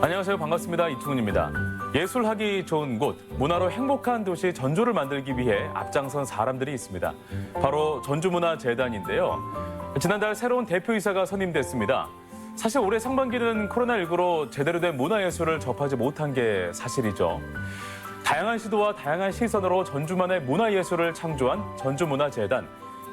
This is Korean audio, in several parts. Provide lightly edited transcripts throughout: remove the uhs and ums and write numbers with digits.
안녕하세요. 반갑습니다. 이충훈입니다. 예술하기 좋은 곳, 문화로 행복한 도시 전주를 만들기 위해 앞장선 사람들이 있습니다. 바로 전주문화재단인데요. 지난달 새로운 대표이사가 선임됐습니다. 사실 올해 상반기는 코로나19로 제대로 된 문화예술을 접하지 못한 게 사실이죠. 다양한 시도와 다양한 시선으로 전주만의 문화예술을 창조한 전주문화재단.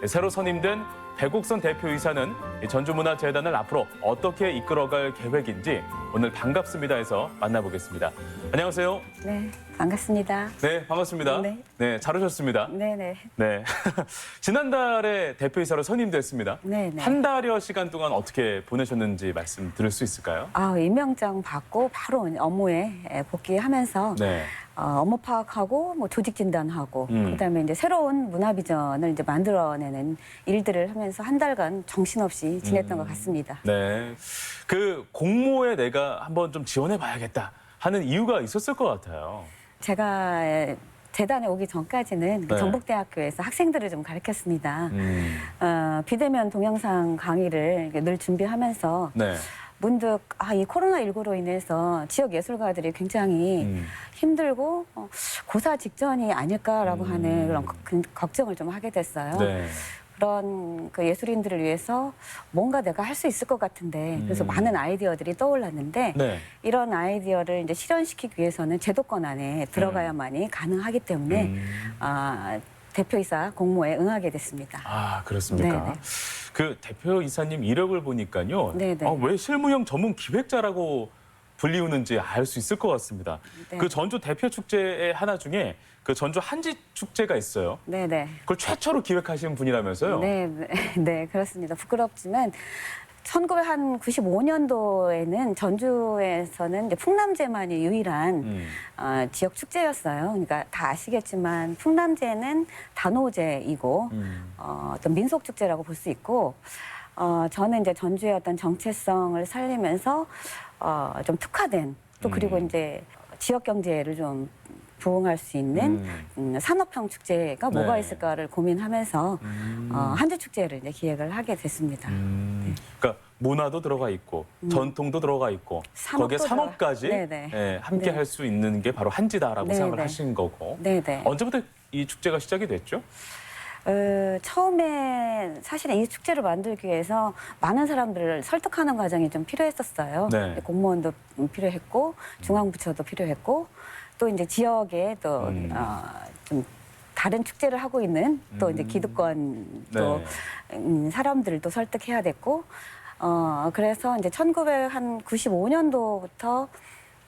새로 선임된 백옥선 대표이사는 전주문화재단을 앞으로 어떻게 이끌어갈 계획인지 오늘 반갑습니다에서 만나보겠습니다. 안녕하세요. 네, 반갑습니다. 네, 반갑습니다. 네. 잘 오셨습니다. 네네. 네. 지난달에 대표이사로 선임됐습니다. 네네. 한 달여 시간 동안 어떻게 보내셨는지 말씀 드릴 수 있을까요? 임명장 받고 바로 업무에 복귀하면서 네. 업무 파악하고 뭐 조직 진단하고 그다음에 이제 새로운 문화 비전을 이제 만들어내는 일들을 하면서 한 달간 정신없이 지냈던 것 같습니다. 네. 그 공모에 내가 한번 좀 지원해 봐야겠다 하는 이유가 있었을 것 같아요. 제가 재단에 오기 전까지는 그 네. 전북대학교에서 학생들을 좀 가르쳤습니다. 비대면 동영상 강의를 늘 준비하면서 네. 문득 이 코로나19로 인해서 지역 예술가들이 굉장히 힘들고 고사 직전이 아닐까라고 하는 그런 걱정을 좀 하게 됐어요. 네. 그런 그 예술인들을 위해서 뭔가 내가 할 수 있을 것 같은데 그래서 많은 아이디어들이 떠올랐는데 네. 이런 아이디어를 이제 실현시키기 위해서는 제도권 안에 들어가야만이 가능하기 때문에 대표이사 공모에 응하게 됐습니다. 아, 그렇습니까? 네네. 그 대표이사님 이력을 보니까요. 네네. 왜 실무형 전문 기획자라고 불리우는지 알 수 있을 것 같습니다. 네. 그 전주 대표 축제의 하나 중에 그 전주 한지 축제가 있어요. 네네. 그걸 최초로 기획하신 분이라면서요? 네, 그렇습니다. 부끄럽지만 1995년도에는 전주에서는 이제 풍남제만이 유일한 지역 축제였어요. 그러니까 다 아시겠지만 풍남제는 단오제이고 어떤 민속 축제라고 볼 수 있고 저는 이제 전주의 어떤 정체성을 살리면서 좀 특화된 또 그리고 이제 지역 경제를 좀 부응할 수 있는 산업형 축제가 뭐가 네. 있을까를 고민하면서 한지 축제를 이제 기획을 하게 됐습니다. 그러니까 문화도 들어가 있고 전통도 들어가 있고 거기에 산업도 산업까지 네네. 예, 함께 네. 할 수 있는 게 바로 한지다라고 네네. 생각을 하신 거고. 네네. 언제부터 이 축제가 시작이 됐죠? 처음에 사실은 이 축제를 만들기 위해서 많은 사람들을 설득하는 과정이 좀 필요했었어요. 네. 공무원도 필요했고 중앙부처도 필요했고 또 이제 지역에 또 좀 다른 축제를 하고 있는 또 이제 기득권 또 사람들도 설득해야 됐고 그래서 이제 1995년도부터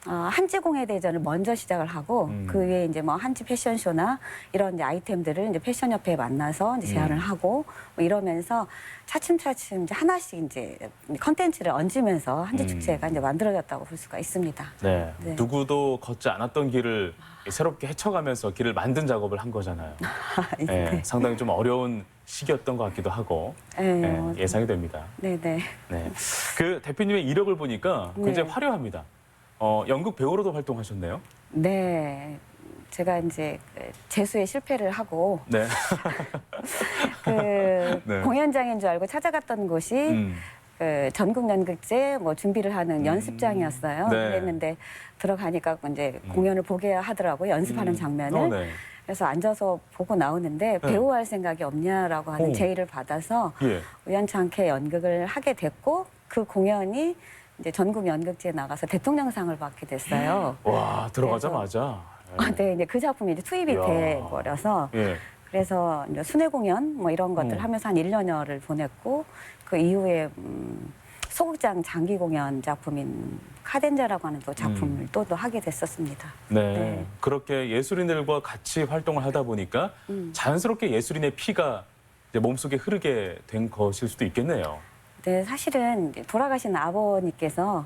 한지공예 대전을 먼저 시작을 하고 그 위에 이제 뭐 한지 패션쇼나 이런 이제 아이템들을 이제 패션협회에 만나서 이제 제안을 하고 뭐 이러면서 차츰차츰 이제 하나씩 이제 컨텐츠를 얹으면서 한지 축제가 이제 만들어졌다고 볼 수가 있습니다. 네. 네. 누구도 걷지 않았던 길을 새롭게 헤쳐가면서 길을 만든 작업을 한 거잖아요. 네. 상당히 좀 어려운 시기였던 것 같기도 하고 네. 예상이 됩니다. 네네. 네. 그 대표님의 이력을 보니까 굉장히 네. 화려합니다. 연극 배우로도 활동하셨네요. 네. 제가 이제 재수에 실패를 하고 네. 그 네. 공연장인 줄 알고 찾아갔던 곳이 그 전국연극제 뭐 준비를 하는 연습장이었어요. 네. 그랬는데 들어가니까 이제 공연을 보게 하더라고요. 연습하는 장면을. 네. 그래서 앉아서 보고 나오는데 배우할 생각이 없냐라고 하는 오. 제의를 받아서 예. 우연찮게 연극을 하게 됐고 그 공연이 이제 전국연극제에 나가서 대통령상을 받게 됐어요. 와, 들어가자마자. 네, 이제 그 작품이 이제 투입이 이야. 돼버려서 예. 그래서 이제 순회 공연 뭐 이런 것들 하면서 한 1년여를 보냈고 그 이후에 소극장 장기 공연 작품인 카덴자라고 하는 또 작품을 또 하게 됐었습니다. 네. 네. 그렇게 예술인들과 같이 활동을 하다 보니까 자연스럽게 예술인의 피가 이제 몸속에 흐르게 된 것일 수도 있겠네요. 네, 사실은 이제 돌아가신 아버님께서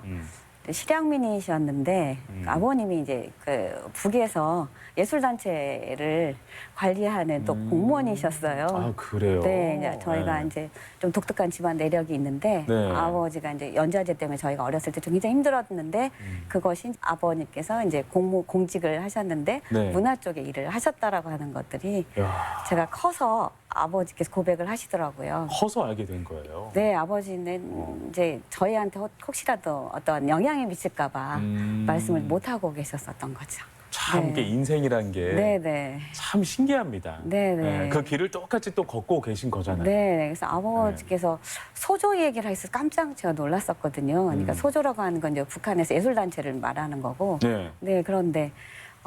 실향민이셨는데 아버님이 이제 그 북에서 예술단체를 관리하는 또 공무원이셨어요. 아, 그래요? 네, 이제 저희가 네. 이제 좀 독특한 집안 내력이 있는데 네. 아버지가 이제 연좌제 때문에 저희가 어렸을 때 좀 굉장히 힘들었는데 그것이 아버님께서 이제 공직을 하셨는데 네. 문화 쪽에 일을 하셨다라고 하는 것들이 이야. 제가 커서 아버지께서 고백을 하시더라고요. 커서 알게 된 거예요. 네, 아버지는 이제 저희한테 혹시라도 어떤 영향이 미칠까봐 말씀을 못 하고 계셨었던 거죠. 참 네. 이게 인생이란 게 네네. 참 신기합니다. 네네. 그 길을 똑같이 또 걷고 계신 거잖아요. 네, 그래서 아버지께서 소조 얘기를 해서 깜짝 제가 놀랐었거든요. 그러니까 소조라고 하는 건 이제 북한에서 예술단체를 말하는 거고. 네. 네, 그런데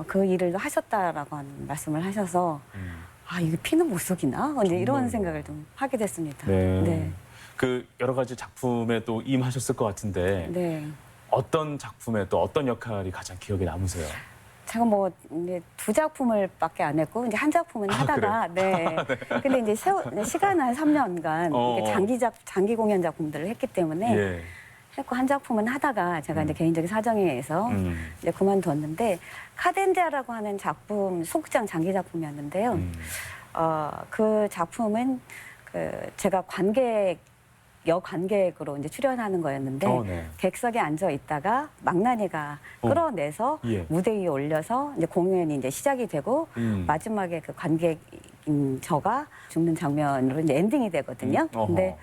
그 일을 하셨다라고 하는 말씀을 하셔서 아, 이게 피는 못 속이나? 이제 이런 생각을 좀 하게 됐습니다. 네. 네. 그 여러 가지 작품에 또 임하셨을 것 같은데 네. 어떤 작품에 또 어떤 역할이 가장 기억에 남으세요? 제가 뭐 이제 2작품을밖에 안 했고 이제 한 작품은 하다가 네. 근데 이제 시간은 한 3년간 장기 공연 작품들을 했기 때문에 예. 했고 한 작품은 하다가 제가 이제 개인적인 사정에 의해서 이제 그만뒀는데 카덴자라고 하는 작품 소극장 장기 작품이었는데요. 그 작품은 제가 여관객으로 이제 출연하는 거였는데 네. 객석에 앉아 있다가 망나니가 끌어내서 예. 무대 위에 올려서 이제 공연이 이제 시작이 되고 마지막에 그 관객인 저가 죽는 장면으로 이제 엔딩이 되거든요. 근데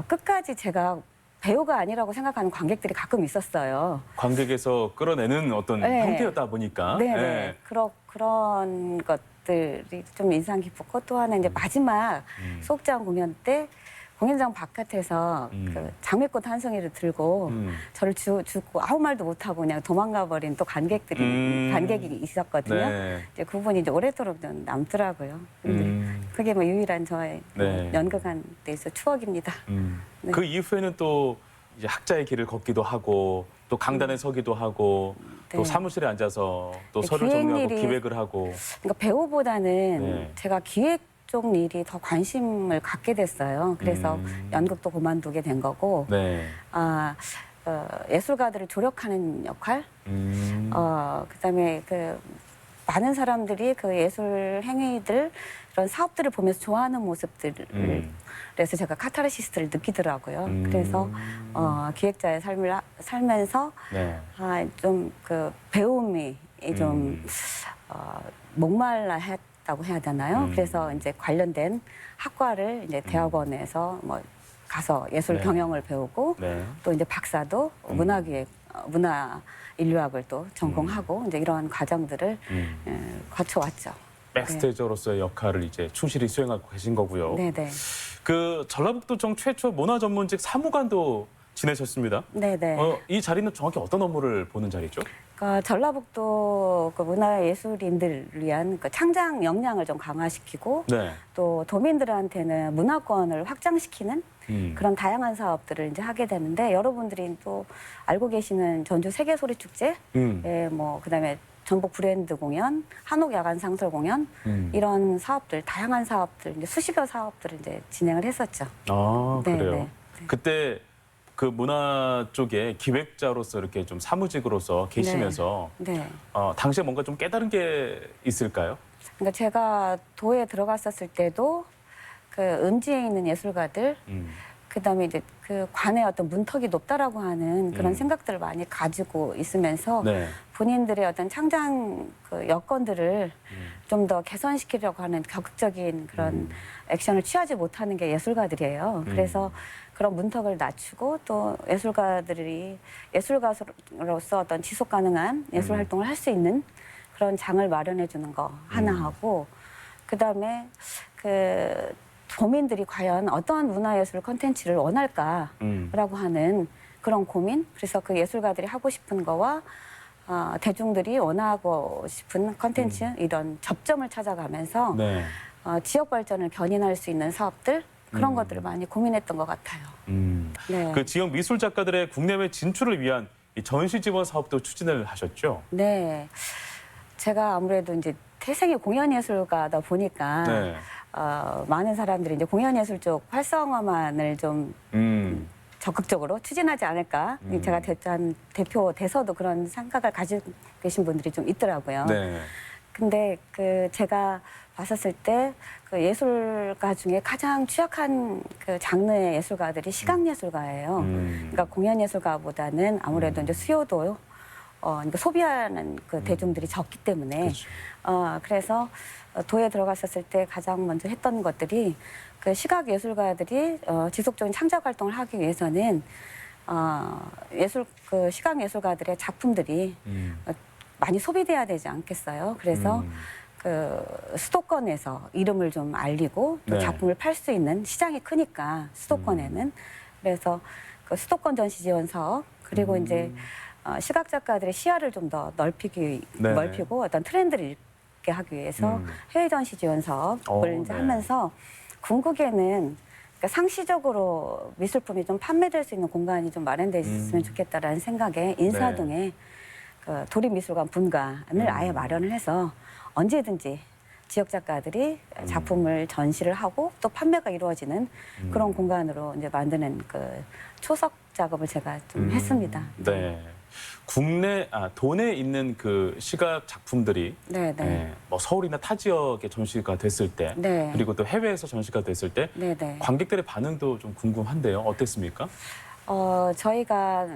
끝까지 제가 배우가 아니라고 생각하는 관객들이 가끔 있었어요. 관객에서 끌어내는 어떤 네. 형태였다 보니까. 네네. 네. 그런 것들이 좀 인상 깊었고 또 하나 이제 마지막 소극장 공연 때 공연장 바깥에서 그 장미꽃 한 송이를 들고 저를 주고 아무 말도 못하고 그냥 도망가 버린 또 관객이 있었거든요. 네. 이제 그분이 이제 오래도록 좀 남더라고요. 근데 그게 뭐 유일한 저의 네. 연극한 데서 추억입니다. 네. 그 이후에는 또 이제 학자의 길을 걷기도 하고 또 강단에 서기도 하고 또 네. 사무실에 앉아서 또 네, 서류 정리하고 기획일이- 기획을 하고. 그러니까 배우보다는 네. 제가 기획 쪽 일이 더 관심을 갖게 됐어요. 그래서 연극도 그만두게 된 거고, 네. 예술가들을 조력하는 역할, 그다음에 많은 사람들이 그 예술 행위들, 그런 사업들을 보면서 좋아하는 모습들을 그래서 제가 카타르시스를 느끼더라고요. 그래서 기획자의 삶을 살면서 네. 좀 그 배움이 좀 목말라 했다고 해야 되나요? 그래서 이제 관련된 학과를 이제 대학원에서 뭐 가서 예술 네. 경영을 배우고 네. 또 이제 박사도 문화 인류학을 또 전공하고 이제 이러한 과정들을 거쳐왔죠. 백스테이저로서의 역할을 이제 충실히 수행하고 계신 거고요. 네네. 그 전라북도청 최초 문화 전문직 사무관도 지내셨습니다. 네네. 이 자리는 정확히 어떤 업무를 보는 자리죠? 그러니까 전라북도 그 문화예술인들을 위한 그 창작 역량을 좀 강화시키고 네. 또 도민들한테는 문화권을 확장시키는 그런 다양한 사업들을 이제 하게 되는데 여러분들이 또 알고 계시는 전주 세계소리축제, 뭐 그다음에 전북 브랜드 공연, 한옥 야간 상설 공연 이런 사업들, 다양한 사업들, 이제 수십여 사업들을 이제 진행을 했었죠. 아, 네, 그래요? 네. 그때 그 문화 쪽에 기획자로서 이렇게 좀 사무직으로서 계시면서 네. 당시에 뭔가 좀 깨달은 게 있을까요? 그러니까 제가 도에 들어갔었을 때도 그 음지에 있는 예술가들, 그다음에 이제 그 관의 어떤 문턱이 높다라고 하는 그런 생각들을 많이 가지고 있으면서 네. 본인들의 어떤 창작 그 여건들을 좀 더 개선시키려고 하는 적극적인 그런 액션을 취하지 못하는 게 예술가들이에요. 그래서 그런 문턱을 낮추고 또 예술가들이 예술가로서 어떤 지속 가능한 예술 활동을 할 수 있는 그런 장을 마련해 주는 거 하나 하고 그다음에 그 도민들이 과연 어떠한 문화예술 콘텐츠를 원할까라고 하는 그런 고민. 그래서 그 예술가들이 하고 싶은 거와 대중들이 원하고 싶은 콘텐츠 이런 접점을 찾아가면서 네. 지역 발전을 견인할 수 있는 사업들 그런 것들을 많이 고민했던 것 같아요. 네. 그 지역 미술 작가들의 국내외 진출을 위한 이 전시 지원 사업도 추진을 하셨죠? 네. 제가 아무래도 이제 태생이 공연예술가다 보니까 네. 많은 사람들이 이제 공연예술 쪽 활성화만을 좀 적극적으로 추진하지 않을까. 제가 대표 돼서도 그런 생각을 가지고 계신 분들이 좀 있더라고요. 네. 근데 그 제가 봤었을 때 그 예술가 중에 가장 취약한 그 장르의 예술가들이 시각예술가예요. 그러니까 공연예술가보다는 아무래도 이제 수요도 그러니까 소비하는 그 대중들이 적기 때문에 그렇죠. 그래서 도에 들어갔었을 때 가장 먼저 했던 것들이 그 시각 예술가들이 지속적인 창작 활동을 하기 위해서는 그 시각 예술가들의 작품들이 많이 소비돼야 되지 않겠어요. 그래서 그 수도권에서 이름을 좀 알리고 또 네. 작품을 팔 수 있는 시장이 크니까 수도권에는 그래서 그 수도권 전시 지원 사업 그리고 이제 시각 작가들의 시야를 좀 더 네네. 넓히고 어떤 트렌드를 읽게 하기 위해서 해외 전시 지원 사업을 이제 네. 하면서 궁극에는 그러니까 상시적으로 미술품이 좀 판매될 수 있는 공간이 좀 마련돼 있으면 좋겠다라는 생각에 인사동에 그 도립미술관 분관을 아예 마련을 해서 언제든지 지역 작가들이 작품을 전시를 하고 또 판매가 이루어지는 그런 공간으로 이제 만드는 그 초석 작업을 제가 좀 했습니다. 네. 도내에 있는 그 시각 작품들이 네, 네. 뭐 서울이나 타 지역에 전시가 됐을 때, 네. 그리고 또 해외에서 전시가 됐을 때 네, 네. 관객들의 반응도 좀 궁금한데요. 어땠습니까? 저희가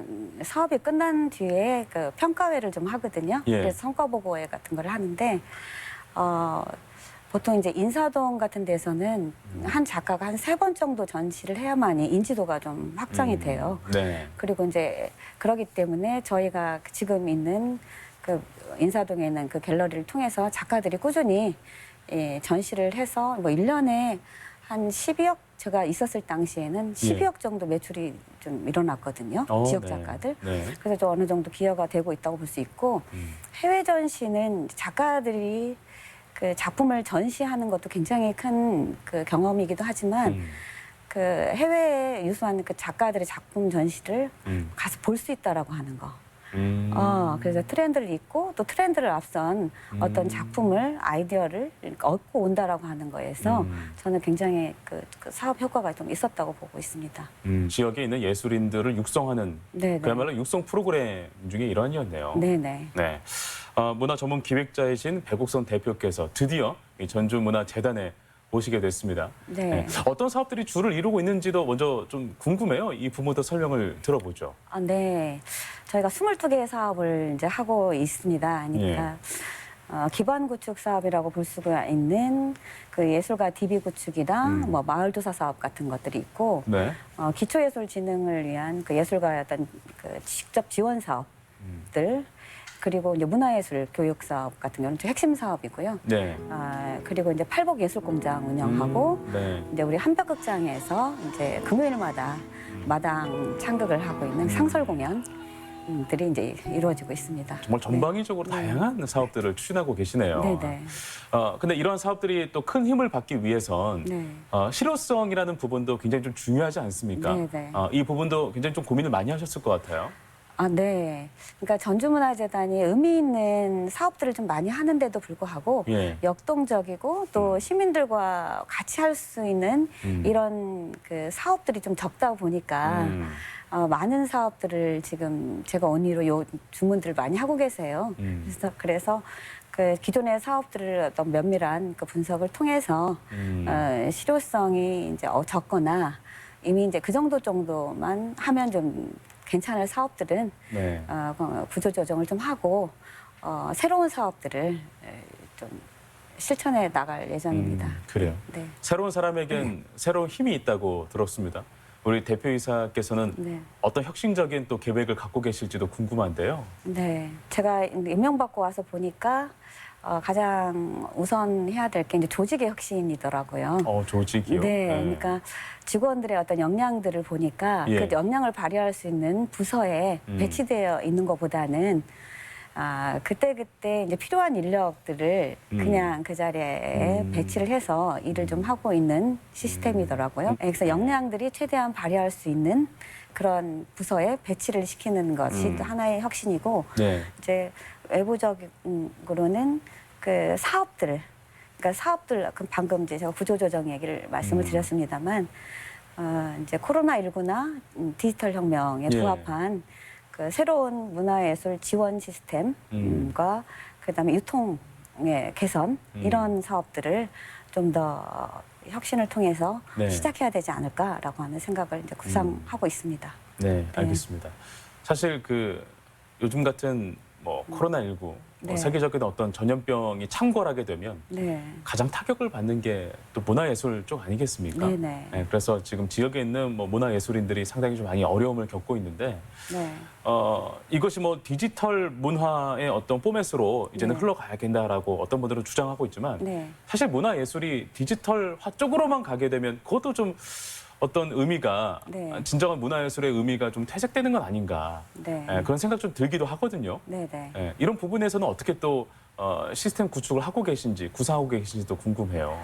사업이 끝난 뒤에 그 평가회를 좀 하거든요. 예. 그래서 성과보고회 같은 걸 하는데, 보통 이제 인사동 같은 데서는 한 작가가 한 3번 정도 전시를 해야만이 인지도가 좀 확장이 돼요. 네. 그리고 이제 그러기 때문에 저희가 지금 있는 그 인사동에 있는 그 갤러리를 통해서 작가들이 꾸준히 전시를 해서 뭐 1년에 한 12억 제가 있었을 당시에는 12억 정도 매출이 좀 일어났거든요. 지역 네. 작가들. 네. 그래서 좀 어느 정도 기여가 되고 있다고 볼 수 있고 해외 전시는 작가들이 그 작품을 전시하는 것도 굉장히 큰 그 경험이기도 하지만 그 해외에 유수한 그 작가들의 작품 전시를 가서 볼 수 있다라고 하는 거. 그래서 트렌드를 읽고 또 트렌드를 앞선 어떤 작품을 아이디어를 얻고 온다라고 하는 거에서 저는 굉장히 그 사업 효과가 좀 있었다고 보고 있습니다. 지역에 있는 예술인들을 육성하는 네네. 그야말로 육성 프로그램 중에 일환이었네요. 네네. 네. 문화 전문 기획자이신 배국선 대표께서 드디어 이 전주문화재단에 오시게 됐습니다. 네. 어떤 사업들이 주를 이루고 있는지도 먼저 좀 궁금해요. 이 부분부터 설명을 들어보죠. 네. 저희가 22개의 사업을 이제 하고 있습니다. 그러니까 기반 구축 사업이라고 볼 수가 있는 그 예술가 DB 구축이랑 뭐 마을도사 사업 같은 것들이 있고 네. 기초예술진흥을 위한 그 예술가의 어떤 그 직접 지원 사업들 그리고 이제 문화예술 교육 사업 같은 경우는 좀 핵심 사업이고요. 네. 그리고 이제 팔복 예술공장 운영하고 네. 이제 우리 한벽극장에서 이제 금요일마다 마당 창극을 하고 있는 상설 공연들이 이제 이루어지고 있습니다. 정말 전방위적으로 다양한 사업들을 추진하고 계시네요. 네네. 근데 이러한 사업들이 또 큰 힘을 받기 위해선 네. 실효성이라는 부분도 굉장히 좀 중요하지 않습니까? 네네. 이 부분도 굉장히 좀 고민을 많이 하셨을 것 같아요. 네. 그러니까 전주문화재단이 의미 있는 사업들을 좀 많이 하는데도 불구하고 예. 역동적이고 또 시민들과 같이 할 수 있는 이런 그 사업들이 좀 적다 보니까 많은 사업들을 지금 제가 언의로 요 주문들을 많이 하고 계세요. 그래서 그 기존의 사업들을 어떤 면밀한 그 분석을 통해서 실효성이 이제 적거나 이미 이제 그 정도만 하면 좀 괜찮을 사업들은 네. 구조 조정을 좀 하고 새로운 사업들을 좀 실천해 나갈 예정입니다. 그래요. 네. 새로운 사람에겐 새로운 힘이 있다고 들었습니다. 우리 대표이사께서는 네. 어떤 혁신적인 또 계획을 갖고 계실지도 궁금한데요. 네. 제가 임명받고 와서 보니까 가장 우선 해야 될 게 이제 조직의 혁신이더라고요. 조직이요. 네, 그러니까 직원들의 어떤 역량들을 보니까 예. 그 역량을 발휘할 수 있는 부서에 배치되어 있는 것보다는 그때 이제 필요한 인력들을 그냥 그 자리에 배치를 해서 일을 좀 하고 있는 시스템이더라고요. 그래서 역량들이 최대한 발휘할 수 있는 그런 부서에 배치를 시키는 것이 또 하나의 혁신이고 네. 이제 외부적으로는 그 사업들, 그러니까 사업들 방금 이제 제가 구조조정 얘기를 말씀을 드렸습니다만 이제 코로나19나 디지털 혁명에 예. 부합한 그 새로운 문화예술 지원 시스템과 그다음에 유통의 개선 이런 사업들을 좀 더 혁신을 통해서 네. 시작해야 되지 않을까라고 하는 생각을 이제 구상하고 있습니다. 네, 알겠습니다. 사실 그 요즘 같은 뭐 코로나19 네. 세계적인 어떤 전염병이 창궐하게 되면 네. 가장 타격을 받는 게 또 문화예술 쪽 아니겠습니까? 네네. 네, 그래서 지금 지역에 있는 뭐 문화예술인들이 상당히 좀 많이 어려움을 겪고 있는데 네. 이것이 뭐 디지털 문화의 어떤 포맷으로 이제는 네. 흘러가야된다라고 어떤 분들은 주장하고 있지만 네. 사실 문화예술이 디지털화 쪽으로만 가게 되면 그것도 좀 어떤 의미가 네. 진정한 문화예술의 의미가 좀 퇴색되는 건 아닌가 네. 그런 생각 좀 들기도 하거든요. 네네. 이런 부분에서는 어떻게 또 시스템 구축을 하고 계신지 구사하고 계신지도 궁금해요.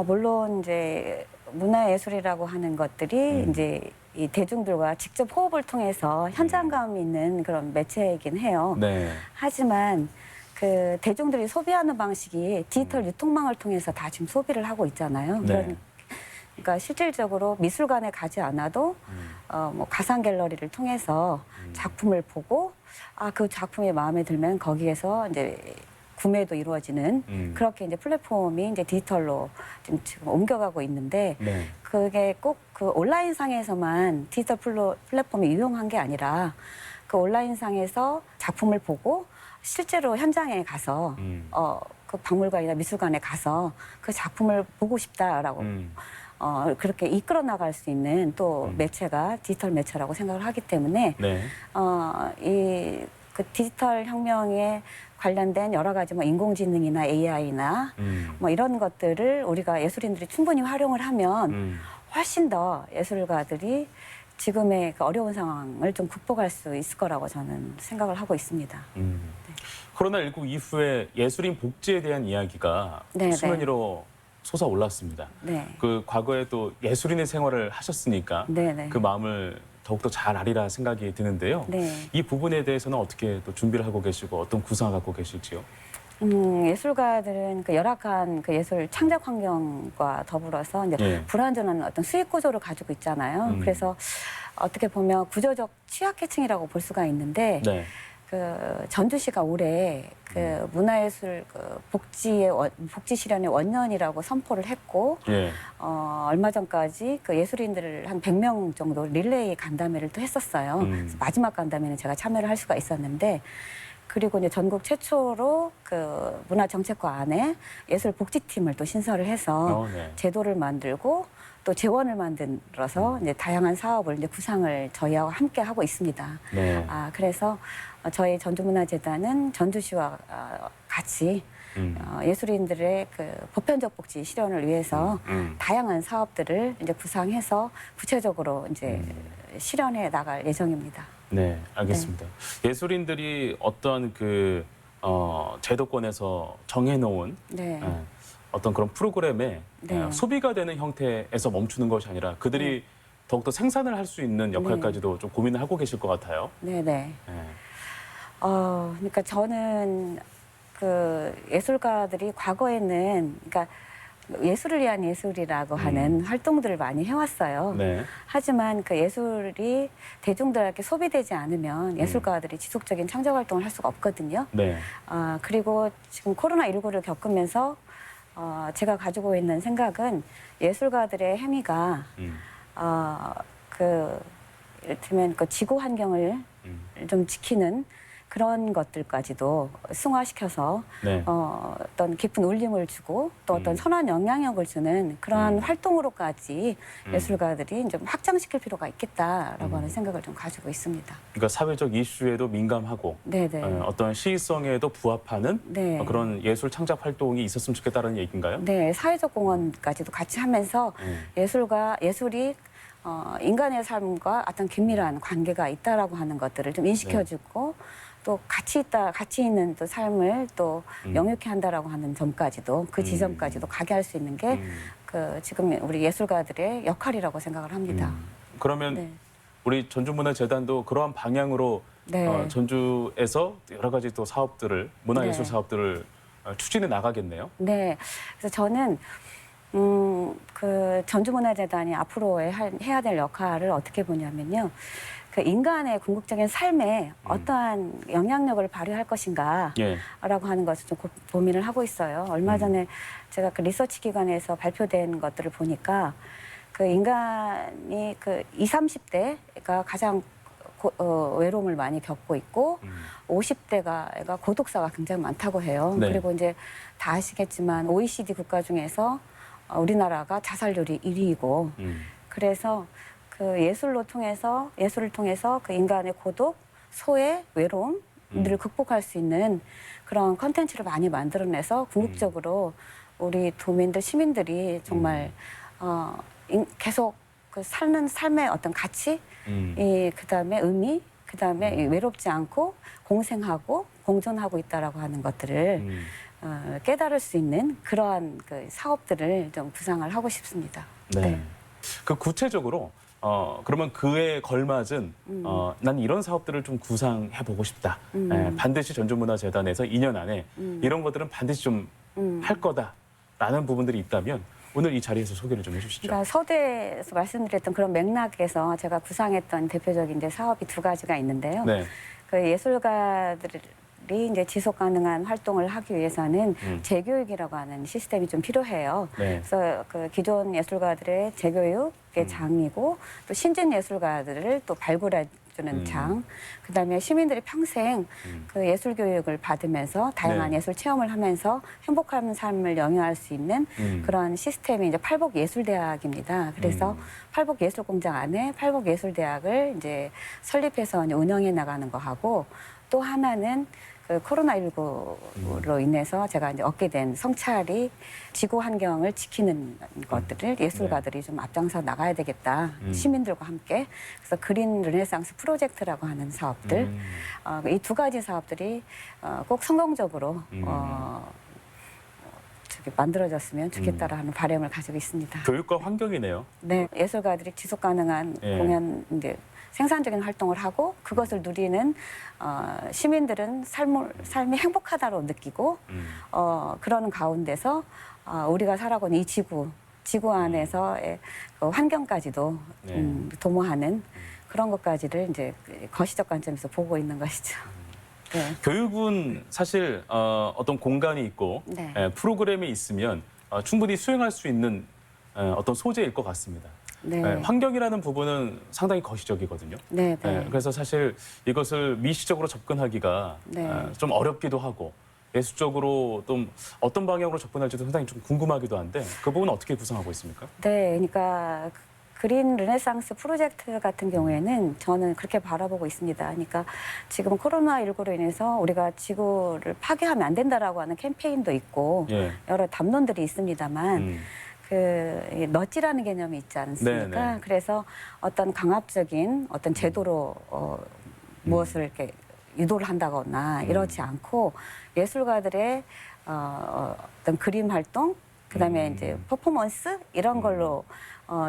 물론 이제 문화예술이라고 하는 것들이 이제 이 대중들과 직접 호흡을 통해서 현장감 있는 그런 매체이긴 해요. 네. 하지만 그 대중들이 소비하는 방식이 디지털 유통망을 통해서 다 지금 소비를 하고 있잖아요. 네. 그러니까 실질적으로 미술관에 가지 않아도 뭐 가상 갤러리를 통해서 작품을 보고 그 작품이 마음에 들면 거기에서 이제 구매도 이루어지는 그렇게 이제 플랫폼이 이제 디지털로 지금 옮겨가고 있는데 네. 그게 꼭 그 온라인상에서만 디지털 플랫폼이 유용한 게 아니라 그 온라인상에서 작품을 보고 실제로 현장에 가서 그 박물관이나 미술관에 가서 그 작품을 보고 싶다라고 그렇게 이끌어 나갈 수 있는 또 매체가 디지털 매체라고 생각을 하기 때문에 네. 이 그 디지털 혁명에 관련된 여러 가지 뭐 인공지능이나 AI나 뭐 이런 것들을 우리가 예술인들이 충분히 활용을 하면 훨씬 더 예술가들이 지금의 그 어려운 상황을 좀 극복할 수 있을 거라고 저는 생각을 하고 있습니다. 코로나19 이후에 예술인 복지에 대한 이야기가 네, 수면 네. 위로 솟아올랐습니다. 네. 그 과거에 또 예술인의 생활을 하셨으니까 네, 네. 그 마음을 더욱더 잘 아리라 생각이 드는데요. 네. 이 부분에 대해서는 어떻게 또 준비를 하고 계시고 어떤 구상을 갖고 계실지요? 예술가들은 그 열악한 그 예술 창작 환경과 더불어서 이제 예. 불완전한 어떤 수익 구조를 가지고 있잖아요. 그래서 어떻게 보면 구조적 취약계층이라고 볼 수가 있는데 네. 그 전주시가 올해 그 문화예술 그 복지 실현의 원년이라고 선포를 했고 예. 얼마 전까지 그 예술인들을 한 100명 정도 릴레이 간담회를 또 했었어요. 그래서 마지막 간담회는 제가 참여를 할 수가 있었는데 그리고 이제 전국 최초로 그 문화정책과 안에 예술복지팀을 또 신설을 해서 네. 제도를 만들고 또 재원을 만들어서 이제 다양한 사업을 이제 구상을 저희하고 함께 하고 있습니다. 네. 그래서 저희 전주문화재단은 전주시와 같이 예술인들의 그 보편적 복지 실현을 위해서 다양한 사업들을 이제 구상해서 구체적으로 이제 실현해 나갈 예정입니다. 네, 알겠습니다. 예술인들이 어떠한 그 제도권에서 정해놓은 네. 어떤 그런 프로그램에 네. 소비가 되는 형태에서 멈추는 것이 아니라 그들이 더욱더 생산을 할 수 있는 역할까지도 좀 고민을 하고 계실 것 같아요. 네네. 네. 그러니까 저는 그 예술가들이 과거에는 그러니까 예술을 위한 예술이라고 하는 활동들을 많이 해왔어요. 네. 하지만 그 예술이 대중들에게 소비되지 않으면 예술가들이 지속적인 창작 활동을 할 수가 없거든요. 네. 그리고 지금 코로나19를 겪으면서 제가 가지고 있는 생각은 예술가들의 행위가 이를테면 그 지구 환경을 좀 지키는 그런 것들까지도 승화시켜서 네. 어떤 깊은 울림을 주고 또 어떤 선한 영향력을 주는 그러한 활동으로까지 예술가들이 좀 확장시킬 필요가 있겠다라고 하는 생각을 좀 가지고 있습니다. 그러니까 사회적 이슈에도 민감하고 네네. 어떤 시의성에도 부합하는 네. 그런 예술 창작 활동이 있었으면 좋겠다는 얘기인가요? 네, 사회적 공헌까지도 같이 하면서 예술이 인간의 삶과 어떤 긴밀한 관계가 있다라고 하는 것들을 좀 인식해주고 또 같이 있는 또 삶을 또 영육해 한다라고 하는 점까지도 그 지점까지도 가게 할 수 있는 게 그 지금 우리 예술가들의 역할이라고 생각을 합니다. 그러면 네. 우리 전주문화재단도 그러한 방향으로 네. 전주에서 여러 가지 또 사업들을 문화예술 네. 사업들을 추진해 나가겠네요. 네, 그래서 저는 그 전주문화재단이 앞으로 해야 될 역할을 어떻게 보냐면요. 그 인간의 궁극적인 삶에 어떠한 영향력을 발휘할 것인가라고 예. 하는 것을 좀 고민을 하고 있어요. 얼마 전에 제가 그 리서치 기관에서 발표된 것들을 보니까 그 인간이 그 20, 30대가 가장 외로움을 많이 겪고 있고 50대가 고독사가 굉장히 많다고 해요. 네. 그리고 이제 다 아시겠지만 OECD 국가 중에서 우리나라가 자살률이 1위이고 그래서 그 예술을 통해서 그 인간의 고독, 소외, 외로움들을 극복할 수 있는 그런 컨텐츠를 많이 만들어내서 궁극적으로 우리 도민들, 시민들이 정말 계속 그 사는 삶의 어떤 가치, 그다음에 의미, 그다음에 외롭지 않고 공생하고 공존하고 있다라고 하는 것들을 깨달을 수 있는 그러한 그 사업들을 좀 구상을 하고 싶습니다. 네. 그 구체적으로 그러면 그에 걸맞은 난 이런 사업들을 좀 구상해 보고 싶다. 반드시 전주문화재단에서 2년 안에 이런 것들은 반드시 좀 할 거다라는 부분들이 있다면 오늘 이 자리에서 소개를 좀 해주시죠. 그러니까 서대에서 말씀드렸던 그런 맥락에서 제가 구상했던 대표적인 이제 사업이 두 가지가 있는데요. 네. 그 예술가들이 이제 지속 가능한 활동을 하기 위해서는 재교육이라고 하는 시스템이 좀 필요해요. 네. 그래서 그 기존 예술가들의 재교육의 장이고 또 신진 예술가들을 또 발굴해주는 장, 그다음에 시민들이 평생 그 예술 교육을 받으면서 다양한 네. 예술 체험을 하면서 행복한 삶을 영위할 수 있는 그런 시스템이 이제 팔복예술대학입니다. 그래서 팔복예술공장 안에 팔복예술대학을 이제 설립해서 이제 운영해 나가는 거 하고 또 하나는 그 코로나19로 인해서 제가 이제 얻게 된 성찰이 지구 환경을 지키는 것들을 예술가들이 좀 앞장서 나가야 되겠다. 시민들과 함께. 그래서 그린 르네상스 프로젝트라고 하는 사업들. 이 두 가지 사업들이 꼭 성공적으로 만들어졌으면 좋겠다라는 하는 바람을 가지고 있습니다. 교육과 환경이네요. 네, 예술가들이 지속 가능한 예. 공연 이제 생산적인 활동을 하고 그것을 누리는 시민들은 삶이 행복하다고 느끼고 그러는 가운데서 우리가 살아가고 있는 이 지구 안에서의 그 환경까지도 도모하는 그런 것까지를 이제 거시적 관점에서 보고 있는 것이죠. 네. 교육은 사실 어떤 공간이 있고 네. 프로그램이 있으면 충분히 수행할 수 있는 어떤 소재일 것 같습니다. 네. 환경이라는 부분은 상당히 거시적이거든요. 네, 네. 그래서 사실 이것을 미시적으로 접근하기가 네. 좀 어렵기도 하고 예술적으로 좀 어떤 방향으로 접근할지도 상당히 좀 궁금하기도 한데 그 부분은 어떻게 구상하고 있습니까? 네, 그러니까 그린 르네상스 프로젝트 같은 경우에는 저는 그렇게 바라보고 있습니다. 그러니까 지금 코로나19로 인해서 우리가 지구를 파괴하면 안 된다라고 하는 캠페인도 있고 예. 여러 담론들이 있습니다만 그 너찌라는 개념이 있지 않습니까? 네네. 그래서 어떤 강압적인 어떤 제도로 무엇을 이렇게 유도를 한다거나 이러지 않고 예술가들의 어떤 그림 활동, 그다음에 이제 퍼포먼스 이런 걸로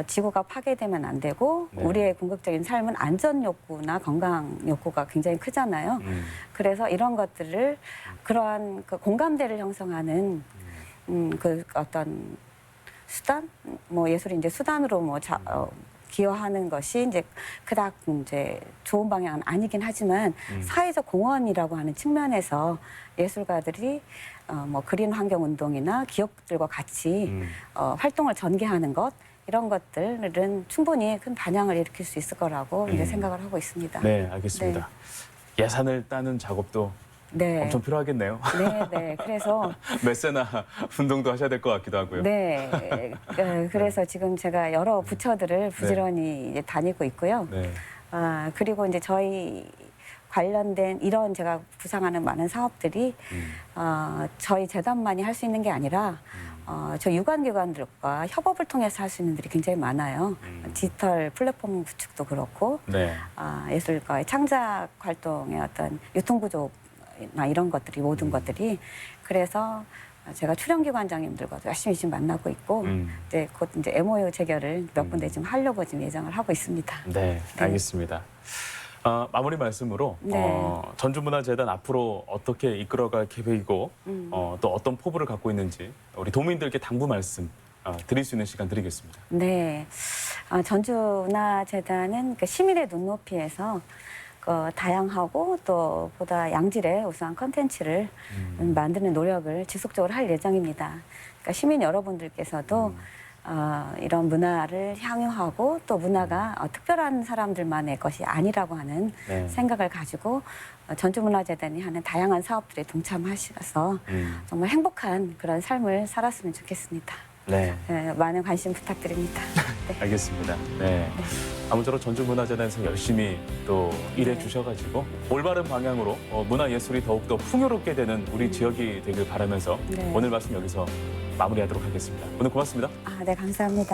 지구가 파괴되면 안 되고 네. 우리의 궁극적인 삶은 안전 욕구나 건강 욕구가 굉장히 크잖아요. 그래서 이런 것들을 그러한 그 공감대를 형성하는 그 어떤 수단, 뭐 예술이 이제 수단으로 뭐 기여하는 것이 이제 그닥 이제 좋은 방향은 아니긴 하지만 사회적 공헌이라고 하는 측면에서 예술가들이 뭐 그린 환경 운동이나 기업들과 같이 활동을 전개하는 것 이런 것들은 충분히 큰 반향을 일으킬 수 있을 거라고 이제 생각을 하고 있습니다. 네, 알겠습니다. 예산을 따는 작업도 네. 엄청 필요하겠네요. 네, 네. 그래서 메세나 운동도 하셔야 될 것 같기도 하고요. 네. 그래서 지금 제가 여러 부처들을 부지런히 이제 다니고 있고요. 네. 그리고 이제 저희 관련된 이런 제가 구상하는 많은 사업들이 저희 재단만이 할 수 있는 게 아니라 저 유관기관들과 협업을 통해서 할 수 있는 들이 굉장히 많아요. 디지털 플랫폼 구축도 그렇고 네. 예술가의 창작 활동의 어떤 유통구조나 이런 것들이 모든 것들이 그래서 제가 출연기관장님들과도 열심히 지금 만나고 있고 이제 곧 이제 MOU 체결을 몇 군데 지금 하려고 지금 예정을 하고 있습니다. 네, 알겠습니다. 마무리 말씀으로 네. 전주문화재단 앞으로 어떻게 이끌어갈 계획이고 또 어떤 포부를 갖고 있는지 우리 도민들께 당부 말씀 드릴 수 있는 시간 드리겠습니다. 네, 전주문화재단은 그 시민의 눈높이에서 다양하고 또 보다 양질의 우수한 컨텐츠를 만드는 노력을 지속적으로 할 예정입니다. 그러니까 시민 여러분들께서도 이런 문화를 향유하고 또 문화가 특별한 사람들만의 것이 아니라고 하는 네. 생각을 가지고 전주문화재단이 하는 다양한 사업들에 동참하셔서 정말 행복한 그런 삶을 살았으면 좋겠습니다. 네. 네, 많은 관심 부탁드립니다. 네. 알겠습니다. 네. 아무쪼록 전주문화재단에서 열심히 또 일해 네. 주셔가지고 올바른 방향으로 문화예술이 더욱더 풍요롭게 되는 우리 지역이 되길 바라면서 네. 오늘 말씀 여기서 마무리하도록 하겠습니다. 오늘 고맙습니다. 네, 감사합니다.